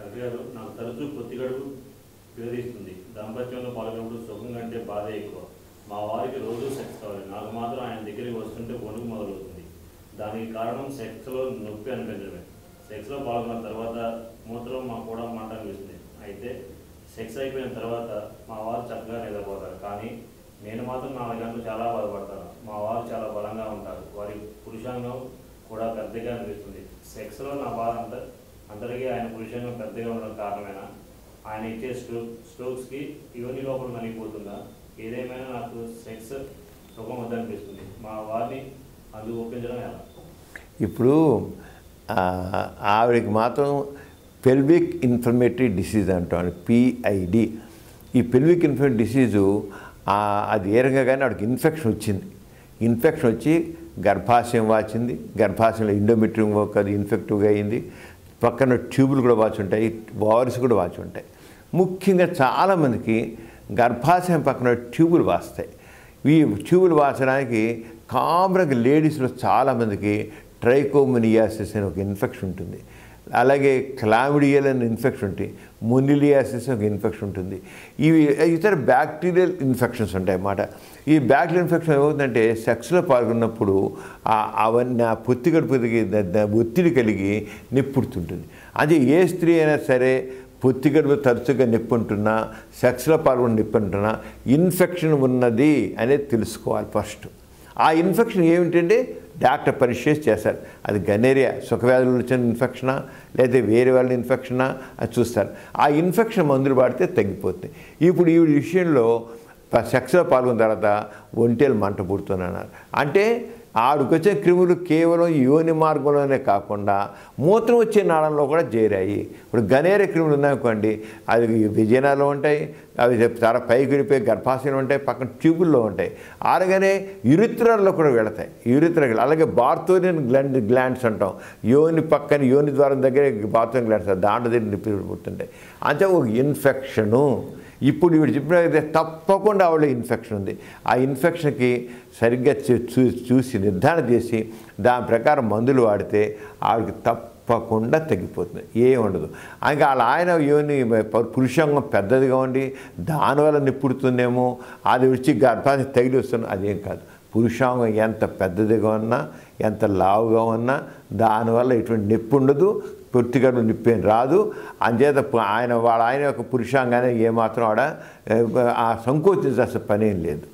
Doctor గారు, నాకు తరచూ పొత్తికడుపు వేధిస్తుంది. దాంపత్యంలో పాల్గొన్నప్పుడు సుఖం కంటే బాధ ఎక్కువ. మా వారికి రోజు సెక్స్ కావాలి. నాకు మాత్రం ఆయన దగ్గరికి వస్తుంటే వణుకు మొదలవుతుంది. దానికి కారణం సెక్స్లో నొప్పి అనిపించడమే. సెక్స్లో పాల్గొన్న తర్వాత మూత్రం మా కూడా మంట అనిపిస్తుంది. అయితే సెక్స్ అయిపోయిన తర్వాత మా వారు చక్కగా నిద్రపోతారు. కానీ నేను మాత్రం 4 గంటలు చాలా బాధపడతాను. మా వారు చాలా బలంగా ఉంటారు. వారి పురుషాంగం కూడా పెద్దగా అనిపిస్తుంది. సెక్స్లో నా బాధ అందరికీ ఆయన పురుషాంగం పెద్దగా ఉండడం కారణమేనా? ఆయన ఇచ్చే స్ట్రోక్స్కి యోని లోపల నలిగిపోతుందా? ఏదేమైనా నాకు సెక్స్ సుఖం వద్దనిపిస్తుంది. మా వారిని అందుకు ఒప్పించడం ఎలా? ఇప్పుడు ఆవిడకి మాత్రం పెల్విక్ ఇన్ఫ్లమేటరీ డిసీజ్ అంటాం, పిఐడి. ఈ పెల్విక్ ఇన్ఫ్లమేటరీ డిసీజు అది ఏ రకంగా కానీ ఆవిడకి ఇన్ఫెక్షన్ వచ్చింది. ఇన్ఫెక్షన్ వచ్చి గర్భాశయం వాచింది. గర్భాశయంలో ఇండోమెట్రియం అది ఇన్ఫెక్టివ్గా అయింది. పక్కన ట్యూబులు కూడా వాచి ఉంటాయి, ఓవరీస్ కూడా వాచి ఉంటాయి. ముఖ్యంగా చాలామందికి గర్భాశయం పక్కన ట్యూబులు వాస్తాయి. ఈ ట్యూబులు వాచడానికి కామన్గా లేడీస్లో చాలామందికి ట్రైకోమోనియాసిస్ అనే ఒక ఇన్ఫెక్షన్ ఉంటుంది. అలాగే క్లామిడియల్ అనే ఇన్ఫెక్షన్ ఉంటుంది. మొనిలియాసిస్ ఒక ఇన్ఫెక్షన్ ఉంటుంది. ఇవి ఇతర బ్యాక్టీరియల్ ఇన్ఫెక్షన్స్ ఉంటాయి అన్నమాట. ఈ బ్యాక్టీరియల్ ఇన్ఫెక్షన్ ఏమవుతుందంటే సెక్స్లో పాల్గొన్నప్పుడు అవన్నీ ఆ పొత్తికడుపుకి ఒత్తిడి కలిగి నిప్పుడుతుంటుంది. అదే ఏ స్త్రీ అయినా సరే పొత్తికడుపు తరచుగా నొప్పి ఉంటున్నా, సెక్స్లో పాల్గొని నొప్పి ఉంటున్నా ఇన్ఫెక్షన్ ఉన్నది అనేది తెలుసుకోవాలి ఫస్ట్. ఆ ఇన్ఫెక్షన్ ఏమిటంటే డాక్టర్ పరీక్ష చేస్తారు. అది గనేరియా సుఖవ్యాధులు వచ్చిన ఇన్ఫెక్షనా లేదా వేరే వాళ్ళ ఇన్ఫెక్షనా అది చూస్తారు. ఆ ఇన్ఫెక్షన్ మందులు వాడితే తగ్గిపోతుంది. ఇప్పుడు ఈ విషయంలో సెక్స్లో పాల్గొన్న తర్వాత ఒంటేలు మంట పుడుతున్నారు. అంటే ఆడికొచ్చే క్రిములు కేవలం యోని మార్గంలోనే కాకుండా మూత్రం వచ్చే నాళంలో కూడా చేరాయి. ఇప్పుడు గనేర క్రిములు ఉన్నాయనుకోండి, అది విజయనాలో ఉంటాయి, అవి చాలా పైకి వెళ్ళిపోయి గర్భాశయంలో ఉంటాయి, పక్కన ట్యూబుల్లో ఉంటాయి. అలాగనే యూరిథ్రాల్లో కూడా వెళతాయి. అలాగే బార్థోరియన్ గ్లాండ్స్ అంటాం, యోని పక్కన యోని ద్వారం దగ్గర బార్థోరియన్ గ్లాండ్స్ దాంట్లో దగ్గర నిప్పి పుడుతుంటాయి. అంటే ఒక ఇన్ఫెక్షను. ఇప్పుడు ఇవి చెప్పినట్లయితే తప్పకుండా ఆవిడ ఇన్ఫెక్షన్ ఉంది. ఆ ఇన్ఫెక్షన్కి సరిగ్గా చూసి నిర్ధారణ చేసి దాని ప్రకారం మందులు వాడితే ఆవిడకి తప్పకుండా తగ్గిపోతుంది, ఏముండదు. ఇంకా ఆయన యోని పురుషాంగం పెద్దదిగా ఉండి దానివల్ల నిప్పుడుతుందేమో, అది వచ్చి గర్భాన్ని తగిలి వస్తుంది, అదేం కాదు. పురుషాంగం ఎంత పెద్దదిగా ఉన్నా, ఎంత లావుగా ఉన్నా దానివల్ల ఎటువంటి నొప్పి ఉండదు, పొత్తికడుపు నొప్పి రాదు. అంచేత ఆయన యొక్క పురుషాంగానే ఏమాత్రం ఆడ సంకోచించాల్సిన పనేం లేదు.